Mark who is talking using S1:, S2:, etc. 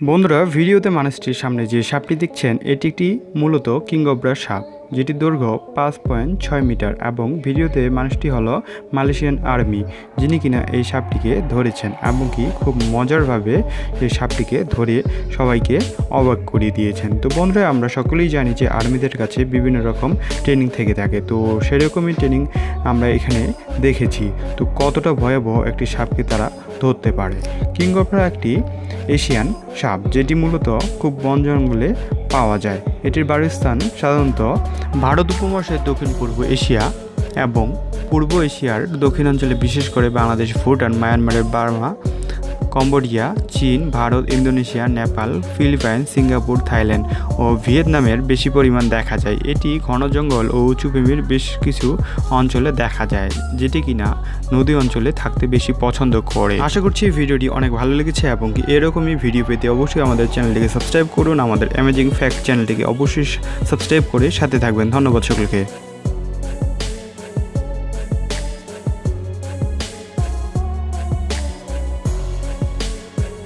S1: বন্ধুরা, ভিডিওতে মানুষটির সামনে যে সাপটি দেখছেন এটি একটি মূলত কিংকবরা সাপ, যেটি দৈর্ঘ্য 5.6 মিটার এবং ভিডিওতে মানুষটি হলো মালয়েশিয়ান আর্মি, যিনি কিনা এই সাপটিকে ধরেছেন এবং কি খুব মজারভাবে এই সাপটিকে ধরে সবাইকে অবাক করিয়ে দিয়েছেন। তো বন্ধুরা, আমরা সকলেই জানি যে আর্মিদের কাছে বিভিন্ন রকম ট্রেনিং থেকে থাকে, তো সেরকমই ট্রেনিং আমরা এখানে দেখেছি। তো কতটা ভয়াবহ একটি সাপকে তারা ধরতে পারে। কিংকবরা একটি এশিয়ান সাপ, যেটি মূলত খুব বন জঙ্গলে পাওয়া যায়। এটির বাসস্থান সাধারণত ভারত উপমহাদেশের দক্ষিণ পূর্ব এশিয়া এবং পূর্ব এশিয়ার দক্ষিণাঞ্চলে, বিশেষ করে বাংলাদেশ, ভুটান, মায়ানমারের বার্মা, কম্বোডিয়া, চীন, Bharat, Indonesia, Nepal, Philippines, Singapore, Thailand ও ভিয়েতনামের বেশি পরিমাণ দেখা যায়। এটি ঘন জঙ্গল ও উঁচু ভূমির বেশ কিছু অঞ্চলে দেখা যায়, যেটি কিনা নদী অঞ্চলে থাকতে বেশি পছন্দ করে। আশা করছি ভিডিওটি অনেক ভালো লেগেছে এবং কি এরকমই ভিডিও পেতে অবশ্যই আমাদের চ্যানেলটিকে সাবস্ক্রাইব করুন। আমাদের অ্যামেজিং ফ্যাক্ট চ্যানেলটিকে অবশ্যই সাবস্ক্রাইব করে সাথে থাকবেন। ধন্যবাদ সকলকে।